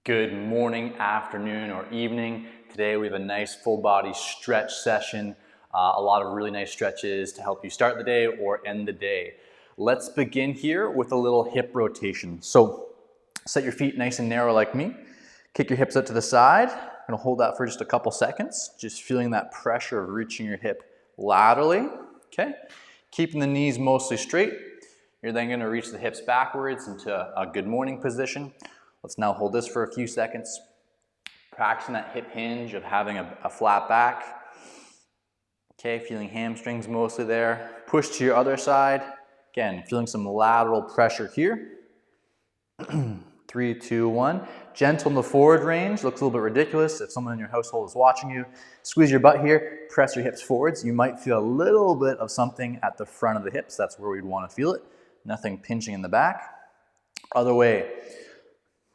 Good morning, afternoon, or evening. Today we have a nice full body stretch session. A lot of really nice stretches to help you start the day or end the day. Let's begin here with a little hip rotation. So set your feet nice and narrow like me. Kick your hips out to the side. I'm gonna hold that for just a couple seconds. Just feeling that pressure of reaching your hip laterally, okay? Keeping the knees mostly straight. You're then gonna reach the hips backwards into a good morning position. Let's now hold this for a few seconds. Practicing that hip hinge of having a flat back. Okay, feeling hamstrings mostly there. Push to your other side. Again, feeling some lateral pressure here. 3, 2, 1. Gentle in the forward range. Looks a little bit ridiculous if someone in your household is watching you. Squeeze your butt here. Press your hips forwards. You might feel a little bit of something at the front of the hips. That's where we'd want to feel it. Nothing pinching in the back. Other way.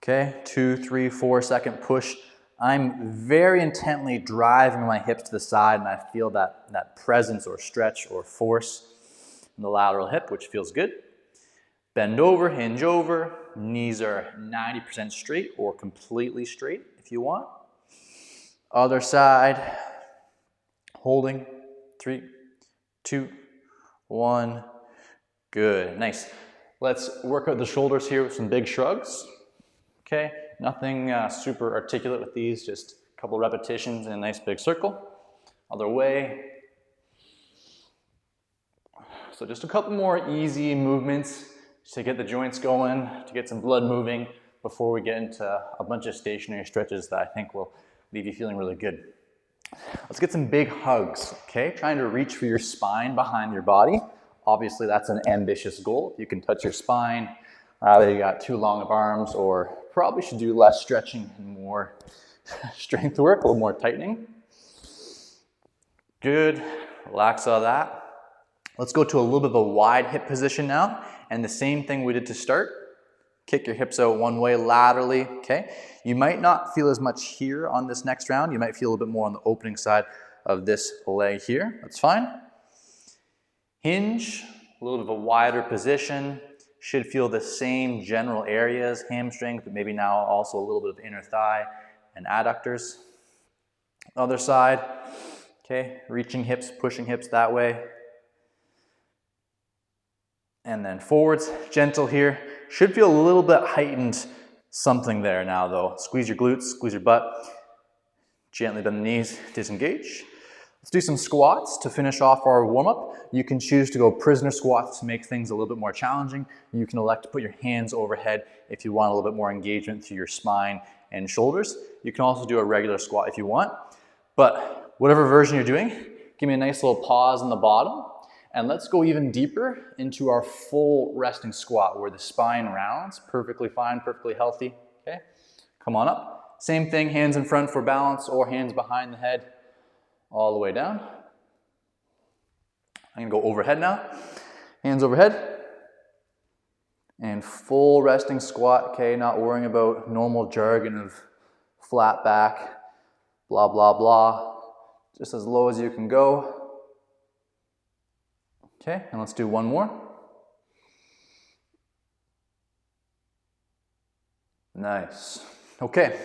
Okay, 2, 3, 4 second push. I'm very intently driving my hips to the side and I feel that presence or stretch or force in the lateral hip, which feels good. Bend over, hinge over. Knees are 90% straight or completely straight if you want. Other side. Holding. 3, 2, 1. Good, nice. Let's work out the shoulders here with some big shrugs. Okay, nothing super articulate with these, just a couple repetitions in a nice big circle. Other way. So just a couple more easy movements to get the joints going, to get some blood moving before we get into a bunch of stationary stretches that I think will leave you feeling really good. Let's get some big hugs, okay? Trying to reach for your spine behind your body. Obviously, that's an ambitious goal. You can touch your spine, either you got too long of arms or probably should do less stretching and more strength work, a little more tightening. Good, relax all that. Let's go to a little bit of a wide hip position now. And the same thing we did to start. Kick your hips out one way laterally, okay? You might not feel as much here on this next round. You might feel a little bit more on the opening side of this leg here. That's fine. Hinge, a little bit of a wider position. Should feel the same general areas, hamstrings, but maybe now also a little bit of inner thigh and adductors. Other side, okay, reaching hips, pushing hips that way. And then forwards, gentle here. Should feel a little bit heightened something there now though. Squeeze your glutes, squeeze your butt. Gently bend the knees, disengage. Let's do some squats to finish off our warm-up. You can choose to go prisoner squats to make things a little bit more challenging. You can elect to put your hands overhead if you want a little bit more engagement through your spine and shoulders. You can also do a regular squat if you want. But whatever version you're doing, give me a nice little pause in the bottom. And let's go even deeper into our full resting squat where the spine rounds, perfectly fine, perfectly healthy. Okay, come on up. Same thing, hands in front for balance or hands behind the head. All the way down. I'm gonna go overhead now. Hands overhead. And full resting squat, okay? Not worrying about normal jargon of flat back, blah, blah, blah. Just as low as you can go. Okay, and let's do one more. Nice. Okay.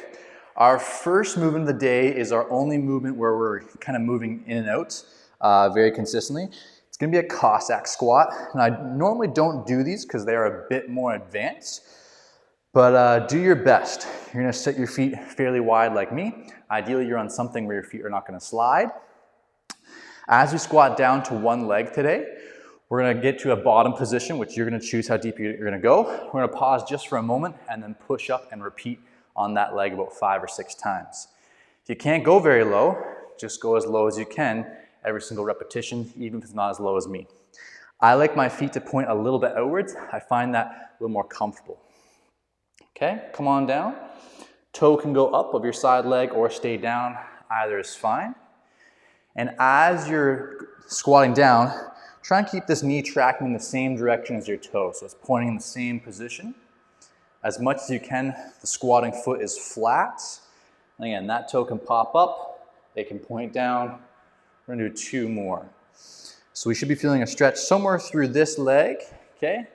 Our first movement of the day is our only movement where we're kind of moving in and out very consistently. It's going to be a Cossack squat. And I normally don't do these because they are a bit more advanced. But do your best. You're going to set your feet fairly wide like me. Ideally, you're on something where your feet are not going to slide. As we squat down to one leg today, we're going to get to a bottom position, which you're going to choose how deep you're going to go. We're going to pause just for a moment and then push up and repeat on that leg about 5 or 6 times. If you can't go very low, just go as low as you can every single repetition, even if it's not as low as me. I like my feet to point a little bit outwards. I find that a little more comfortable. Okay, come on down. Toe can go up of your side leg or stay down. Either is fine. And as you're squatting down, try and keep this knee tracking in the same direction as your toe. So it's pointing in the same position. As much as you can, the squatting foot is flat. And again, that toe can pop up, they can point down. We're gonna do 2 more. So we should be feeling a stretch somewhere through this leg, okay?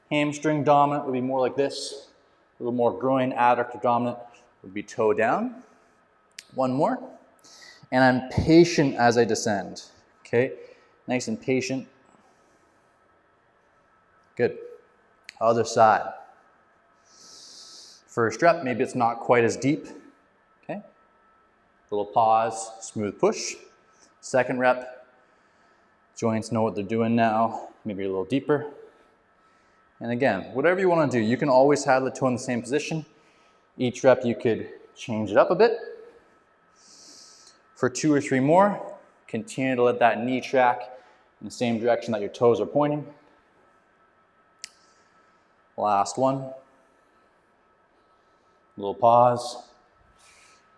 Hamstring dominant would be more like this, a little more groin adductor dominant, would be toe down. One more. And I'm patient as I descend. Okay, nice and patient. Good. Other side. First rep, maybe it's not quite as deep. Okay, little pause, smooth push. Second rep, joints know what they're doing now, maybe a little deeper. And again, whatever you want to do, you can always have the toe in the same position. Each rep you could change it up a bit. For 2 or 3 more, continue to let that knee track in the same direction that your toes are pointing. Last one. Little pause.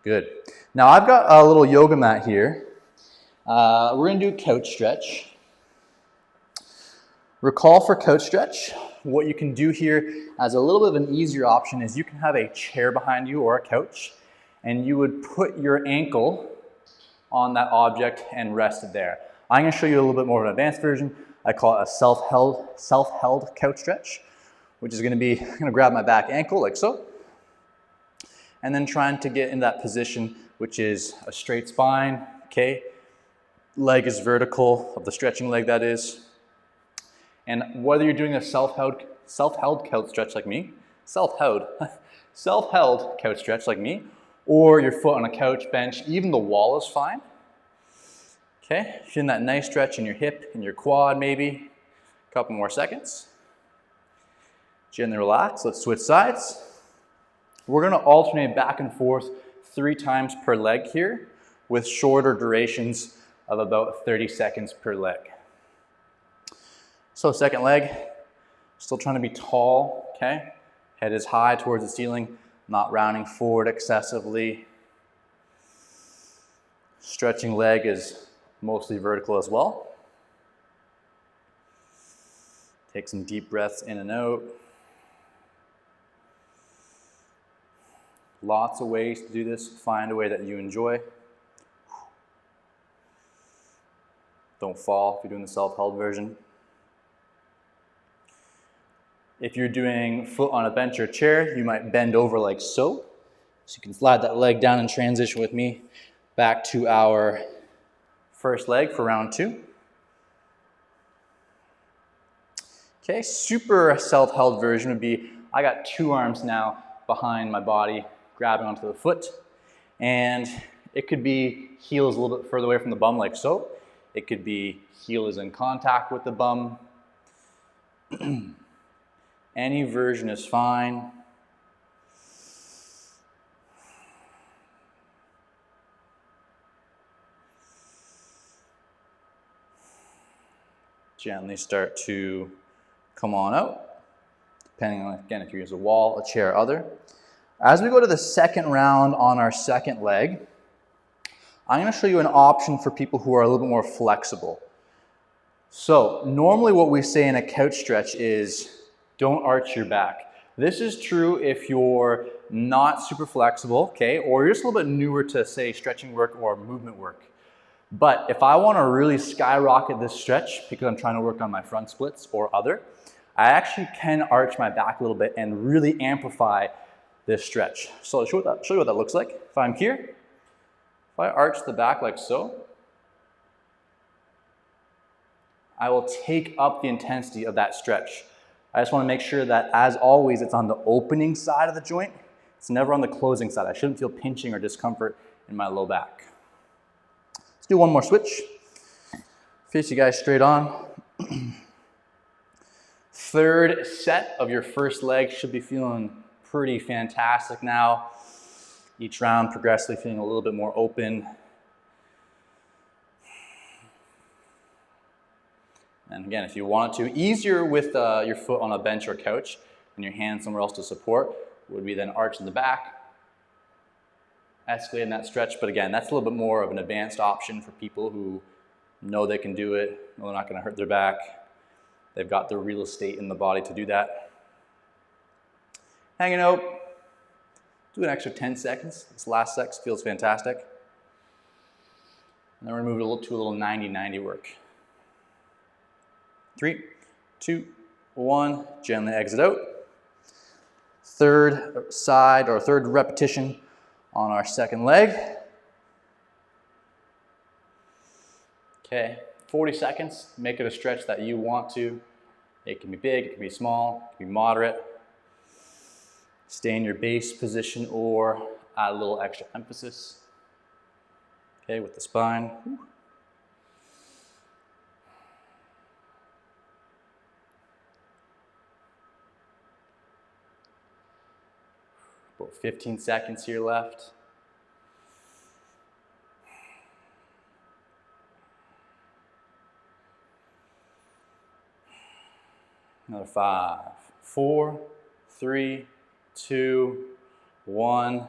Good. Now I've got a little yoga mat here. We're going to do couch stretch. Recall for couch stretch, what you can do here as a little bit of an easier option is you can have a chair behind you or a couch, and you would put your ankle on that object and rest it there. I'm going to show you a little bit more of an advanced version. I call it a self-held couch stretch, which is going to be, I'm going to grab my back ankle like so, and then trying to get in that position, which is a straight spine, okay? Leg is vertical, of the stretching leg that is. And whether you're doing a self-held couch stretch like me, self-held couch stretch like me, or your foot on a couch, bench, even the wall is fine. Okay, feeling that nice stretch in your hip, in your quad maybe. A couple more seconds. Gently relax, let's switch sides. We're gonna alternate back and forth 3 times per leg here with shorter durations of about 30 seconds per leg. So second leg, still trying to be tall, okay? Head is high towards the ceiling, not rounding forward excessively. Stretching leg is mostly vertical as well. Take some deep breaths in and out. Lots of ways to do this. Find a way that you enjoy. Don't fall if you're doing the self-held version. If you're doing foot on a bench or chair, you might bend over like so. So you can slide that leg down and transition with me back to our first leg for round 2. Okay, super self-held version would be, I got 2 arms now behind my body, grabbing onto the foot. And it could be heels a little bit further away from the bum like so. It could be heel is in contact with the bum. Any version is fine. Gently start to come on out, depending on, again, if you use a wall, a chair, other. As we go to the second round on our second leg, I'm going to show you an option for people who are a little bit more flexible. So normally what we say in a couch stretch is don't arch your back. This is true if you're not super flexible, okay, or you're just a little bit newer to, say, stretching work or movement work. But if I want to really skyrocket this stretch because I'm trying to work on my front splits or other, I actually can arch my back a little bit and really amplify this stretch. So I'll show you what that looks like. If I'm here, if I arch the back like so, I will take up the intensity of that stretch. I just want to make sure that, as always, it's on the opening side of the joint. It's never on the closing side. I shouldn't feel pinching or discomfort in my low back. Let's do one more switch. Face you guys straight on. Third set of your first leg should be feeling pretty fantastic now. Each round progressively feeling a little bit more open. And again, if you want to, easier with your foot on a bench or couch and your hand somewhere else to support would be then arching the back, escalating that stretch. But again, that's a little bit more of an advanced option for people who know they can do it, know they're not going to hurt their back. They've got the real estate in the body to do that. Hanging out, do an extra 10 seconds. This last sex feels fantastic. And then we're going to move to a little 90-90 work. 3, 2, 1, gently exit out. Third side or third repetition on our second leg. Okay, 40 seconds. Make it a stretch that you want to. It can be big, it can be small, it can be moderate. Stay in your base position or add a little extra emphasis. Okay, with the spine. About 15 seconds here left. Another 5, 4, 3, 2, 1.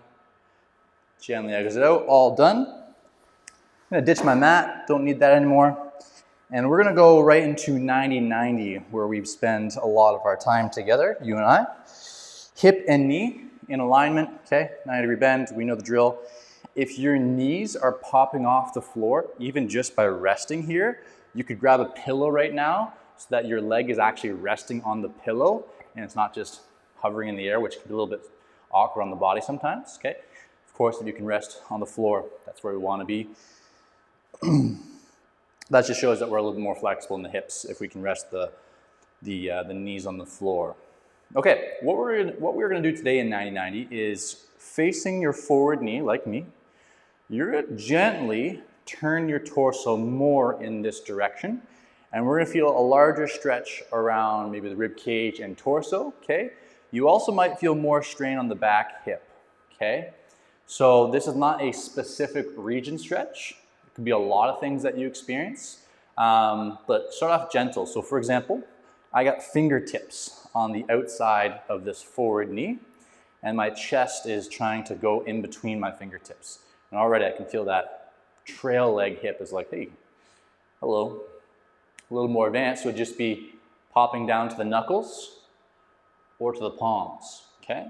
Gently exit out, all done. I'm gonna ditch my mat, don't need that anymore. And we're gonna go right into 90-90, where we spend a lot of our time together, you and I. Hip and knee in alignment, okay? 90-degree bend, we know the drill. If your knees are popping off the floor, even just by resting here, you could grab a pillow right now so that your leg is actually resting on the pillow and it's not just hovering in the air, which can be a little bit awkward on the body sometimes, okay? Of course, if you can rest on the floor, that's where we wanna be. That just shows that we're a little bit more flexible in the hips if we can rest the knees on the floor. Okay, what we're gonna do today in 90-90 is facing your forward knee, like me. You're gonna gently turn your torso more in this direction, and we're gonna feel a larger stretch around maybe the rib cage and torso, okay? You also might feel more strain on the back hip, okay? So this is not a specific region stretch. It could be a lot of things that you experience, but start off gentle. So for example, I got fingertips on the outside of this forward knee, and my chest is trying to go in between my fingertips. And already I can feel that trail leg hip is like, hey, hello. A little more advanced would just be popping down to the knuckles or to the palms, okay?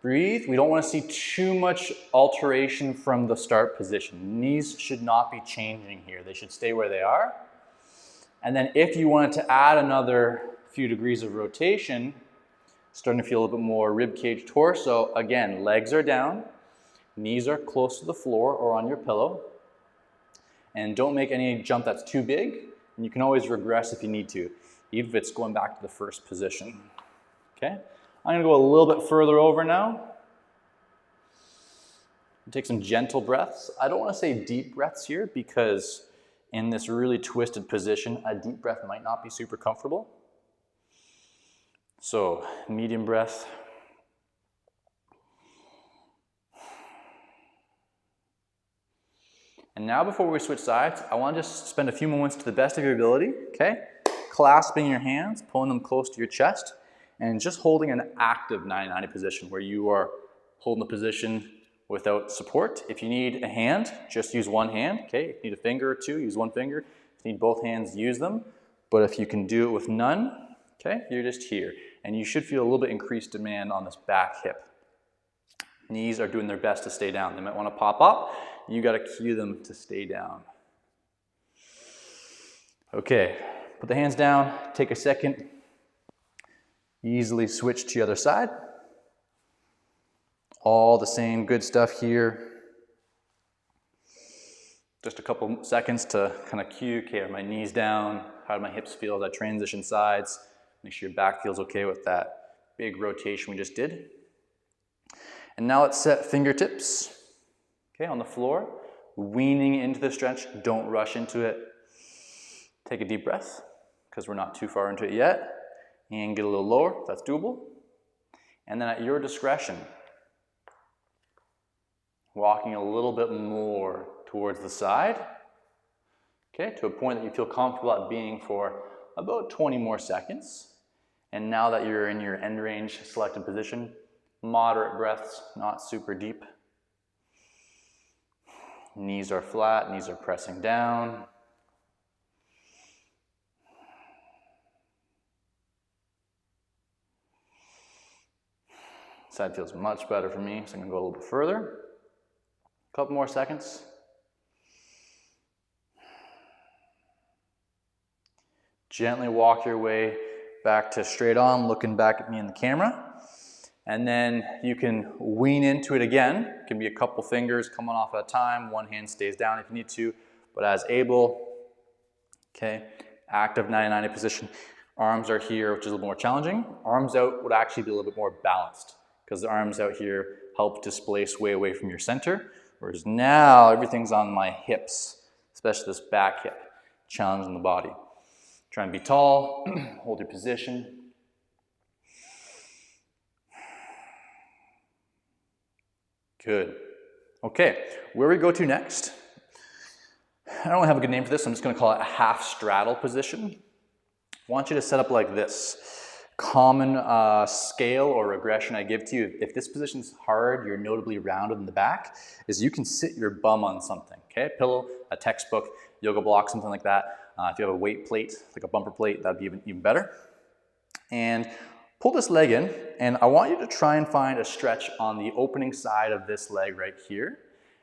Breathe. We don't want to see too much alteration from the start position. Knees should not be changing here. They should stay where they are. And then if you wanted to add another few degrees of rotation, starting to feel a little bit more rib cage torso, again, legs are down, knees are close to the floor or on your pillow. And don't make any jump that's too big. And you can always regress if you need to, even if it's going back to the first position. Okay? I'm gonna go a little bit further over now. Take some gentle breaths. I don't wanna say deep breaths here because in this really twisted position, a deep breath might not be super comfortable. So, medium breath. And now before we switch sides, I want to just spend a few moments to the best of your ability, okay? Clasping your hands, pulling them close to your chest, and just holding an active 90-90 position where you are holding the position without support. If you need a hand, just use one hand, okay? If you need a finger or two, use one finger. If you need both hands, use them. But if you can do it with none, okay, you're just here. And you should feel a little bit increased demand on this back hip. Knees are doing their best to stay down. They might want to pop up. You got to cue them to stay down. Okay, put the hands down, take a second. Easily switch to the other side. All the same good stuff here. Just a couple seconds to kind of cue, okay, are my knees down? How do my hips feel as I transition sides? Make sure your back feels okay with that big rotation we just did. And now let's set fingertips, okay, on the floor, weaning into the stretch. Don't rush into it. Take a deep breath, because we're not too far into it yet. And get a little lower, if that's doable. And then at your discretion, walking a little bit more towards the side, okay, to a point that you feel comfortable at being for about 20 more seconds. And now that you're in your end range selected position, moderate breaths, not super deep. Knees are flat, knees are pressing down. Side feels much better for me, so I'm gonna go a little bit further. A couple more seconds. Gently walk your way back to straight on, looking back at me in the camera. And then you can wean into it again. It can be a couple fingers coming off at a time. One hand stays down if you need to, but as able. Okay, active 90-90 position. Arms are here, which is a little more challenging. Arms out would actually be a little bit more balanced because the arms out here help displace way away from your center, whereas now everything's on my hips, especially this back hip, challenging the body. Try and be tall, hold your position. Good. Okay, where we go to next, I don't have a good name for this, I'm just going to call it a half straddle position. I want you to set up like this. Common scale or regression I give to you, if this position's hard, you're notably rounded in the back, is you can sit your bum on something, okay? Pillow, a textbook, yoga block, something like that. If you have a weight plate, like a bumper plate, that'd be even better. And pull this leg in, and I want you to try and find a stretch on the opening side of this leg right here.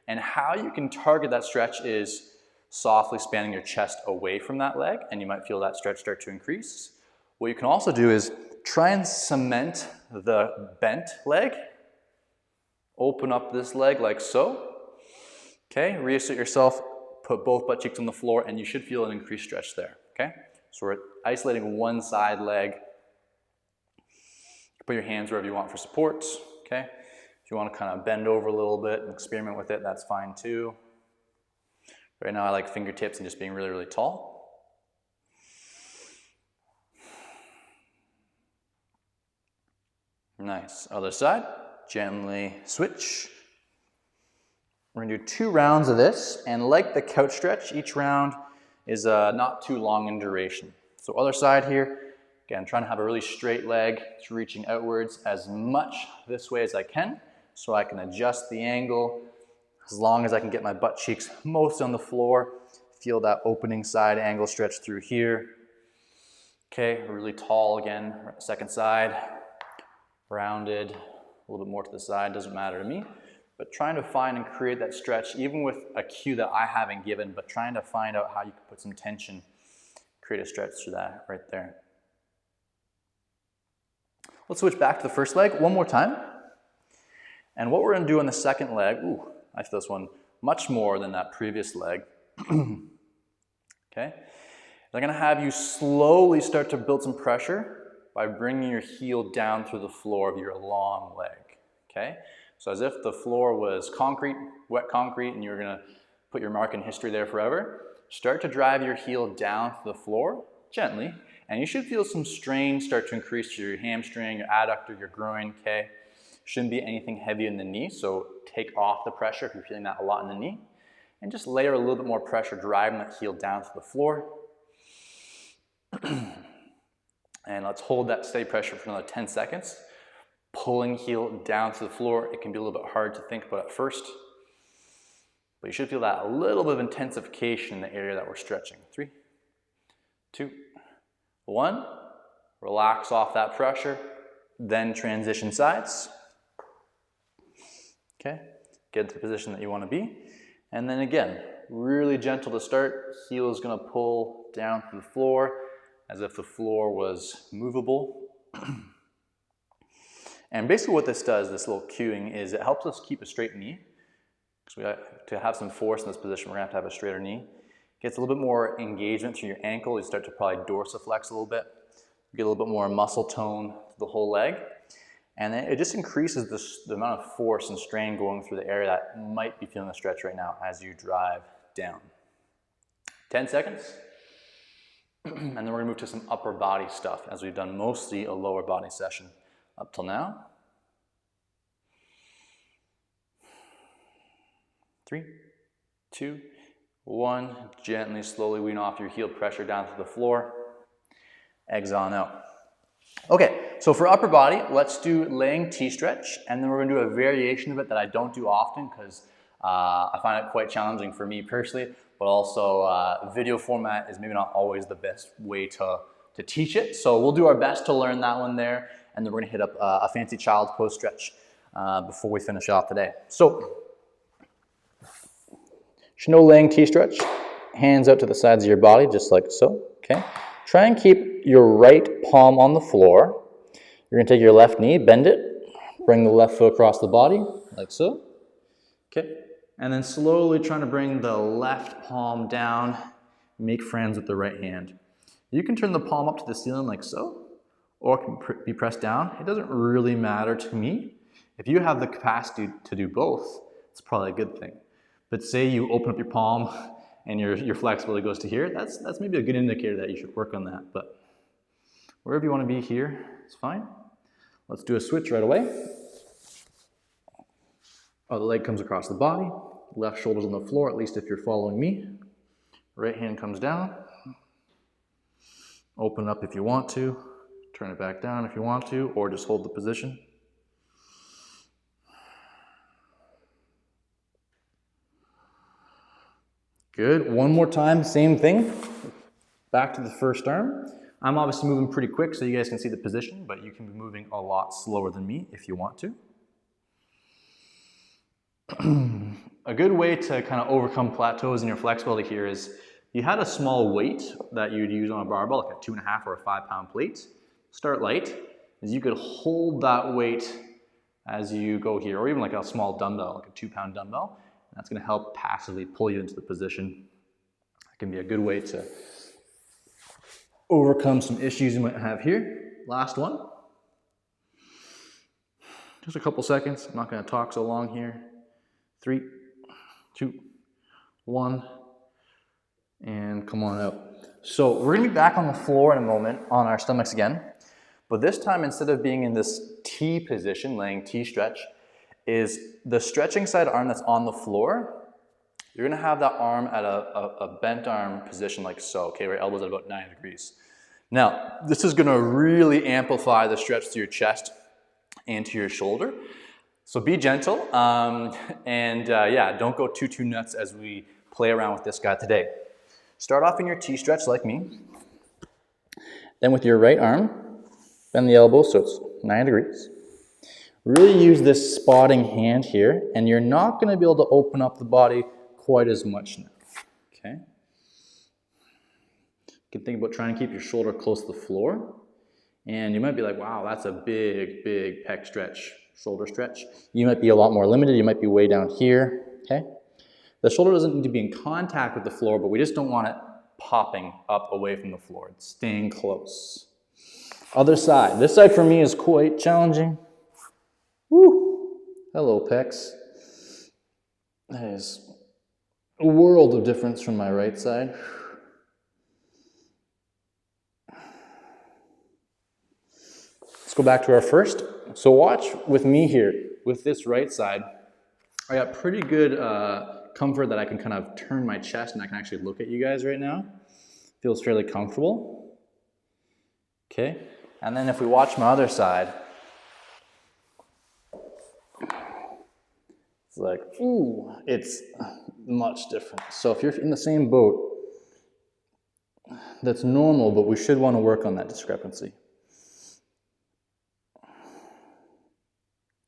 And how you can target that stretch is softly spanning your chest away from that leg, and you might feel that stretch start to increase. What you can also do is try and cement the bent leg. Open up this leg like so. Okay, reassert yourself, put both butt cheeks on the floor, and you should feel an increased stretch there, okay? So we're isolating one side leg. Put your hands wherever you want for support, okay? If you want to kind of bend over a little bit and experiment with it, that's fine too. Right now I like fingertips and just being really, really tall. Nice. Other side, gently switch. We're going to do 2 rounds of this, and like the couch stretch, each round is not too long in duration. So other side here, again, trying to have a really straight leg, just reaching outwards as much this way as I can, so I can adjust the angle as long as I can get my butt cheeks most on the floor. Feel that opening side angle stretch through here. Okay, really tall again, second side. Rounded, a little bit more to the side, doesn't matter to me. But trying to find and create that stretch, even with a cue that I haven't given, but trying to find out how you can put some tension, create a stretch through that right there. Let's switch back to the first leg one more time. And what we're going to do on the second leg, ooh, I feel this one much more than that previous leg. Okay, they're going to have you slowly start to build some pressure by bringing your heel down through the floor of your long leg, okay? So as if the floor was concrete, wet concrete, and you're gonna put your mark in history there forever, start to drive your heel down to the floor gently, and you should feel some strain start to increase to your hamstring, your adductor, your groin, okay? Shouldn't be anything heavy in the knee, so take off the pressure if you're feeling that a lot in the knee, and just layer a little bit more pressure, driving that heel down to the floor. And let's hold that steady pressure for another 10 seconds. Pulling heel down to the floor. It can be a little bit hard to think about at first, but you should feel that a little bit of intensification in the area that we're stretching. 3, 2, 1. Relax off that pressure, then transition sides. Okay, get to the position that you want to be. And then again, really gentle to start. Heel is going to pull down to the floor, as if the floor was movable. And basically what this does, this little cueing, is it helps us keep a straight knee. Because we got to have some force in this position, we're going to have a straighter knee. Gets a little bit more engagement through your ankle. You start to probably dorsiflex a little bit. You get a little bit more muscle tone to the whole leg. And then it just increases the amount of force and strain going through the area that might be feeling a stretch right now as you drive down. 10 seconds. And then we're going to move to some upper body stuff, as we've done mostly a lower body session up till now. 3, 2, 1. Gently, slowly wean off your heel, pressure down to the floor. Eggs on out. Okay, so for upper body, let's do laying T-stretch, and then we're going to do a variation of it that I don't do often because I find it quite challenging for me personally, but also video format is maybe not always the best way to teach it. So we'll do our best to learn that one there, and then we're going to hit up a fancy child's pose stretch before we finish off today. So, no laying T-stretch, hands out to the sides of your body, just like so, okay? Try and keep your right palm on the floor. You're going to take your left knee, bend it, Bring the left foot across the body, like so. Okay, and then slowly trying to bring the left palm down. Make friends with the right hand. You can turn the palm up to the ceiling like so, or it can be pressed down. It doesn't really matter to me. If you have the capacity to do both, it's probably a good thing. But say you open up your palm and your flexibility goes to here, that's maybe a good indicator that you should work on that. But wherever you want to be here, it's fine. Let's do a switch right away. The leg comes across the body, left shoulder's on the floor, at least if you're following me. Right hand comes down. Open up if you want to. Turn it back down if you want to, or just hold the position. Good. One more time, same thing. Back to the first arm. I'm obviously moving pretty quick so you guys can see the position, but you can be moving a lot slower than me if you want to. A good way to kind of overcome plateaus in your flexibility here is you had a small weight that you'd use on a barbell, like a 2.5 or a 5-pound plate. Start light, is you could hold that weight as you go here, or even like a small dumbbell, like a 2-pound dumbbell. And that's going to help passively pull you into the position. That can be a good way to overcome some issues you might have here. Last one. Just a couple seconds. I'm not going to talk so long here. 3, 2, 1, and come on out. So we're gonna be back on the floor in a moment on our stomachs again, but this time instead of being in this T position, laying T stretch, is the stretching side arm that's on the floor. You're gonna have that arm at a bent arm position like so, okay, where your elbow's at about 90 degrees. Now, this is gonna really amplify the stretch to your chest and to your shoulder. So be gentle, yeah, don't go too nuts as we play around with this guy today. Start off in your T stretch like me. Then with your right arm, bend the elbow so it's 90 degrees. Really use this spotting hand here, and you're not going to be able to open up the body quite as much now, okay? You can think about trying to keep your shoulder close to the floor, and you might be like, wow, that's a big pec stretch. Shoulder stretch. You might be a lot more limited. You might be way down here, okay? The shoulder doesn't need to be in contact with the floor, but we just don't want it popping up away from the floor. It's staying close. Other side. This side for me is quite challenging. Woo! Hello, pecs. That is a world of difference from my right side. Let's go back to our first. So watch with me here, with this right side. I got pretty good comfort that I can kind of turn my chest and I can actually look at you guys right now. Feels fairly comfortable. Okay, and then if we watch my other side, it's like, ooh, it's much different. So if you're in the same boat, that's normal, but we should want to work on that discrepancy.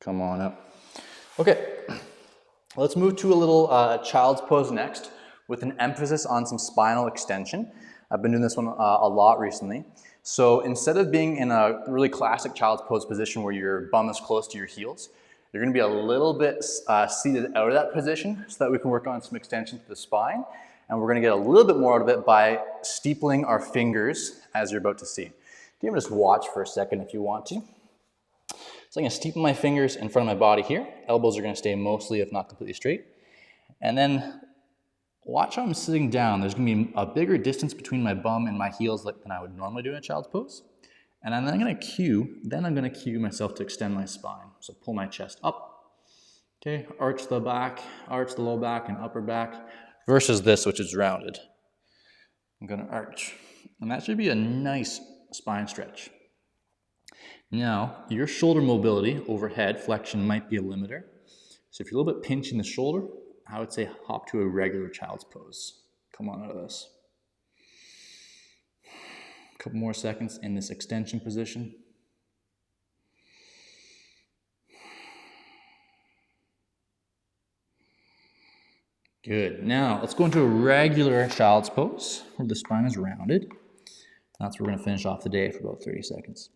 Come on up. Okay, let's move to a little child's pose next with an emphasis on some spinal extension. I've been doing this one a lot recently. So instead of being in a really classic child's pose position where your bum is close to your heels, you're going to be a little bit seated out of that position so that we can work on some extension to the spine. And we're going to get a little bit more out of it by steepling our fingers as you're about to see. You can just watch for a second if you want to. So I'm going to steeple my fingers in front of my body here. Elbows are going to stay mostly, if not completely straight. And then watch how I'm sitting down. There's going to be a bigger distance between my bum and my heels than I would normally do in a child's pose. And then I'm going to cue myself to extend my spine. So pull my chest up. Okay, arch the back, arch the low back and upper back, versus this, which is rounded. I'm going to arch. And that should be a nice spine stretch. Now, your shoulder mobility, overhead flexion might be a limiter. So if you're a little bit pinching the shoulder, I would say hop to a regular child's pose. Come on out of this. A couple more seconds in this extension position. Good. Now, let's go into a regular child's pose where the spine is rounded. That's where we're going to finish off the day for about 30 seconds.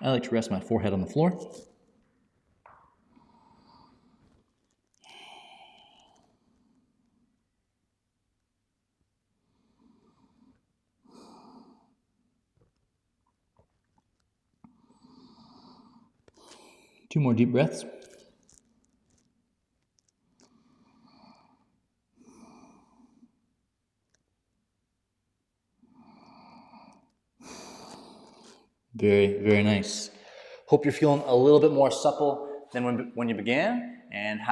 I like to rest my forehead on the floor. Two more deep breaths. Very, very nice. Hope you're feeling a little bit more supple than when you began, and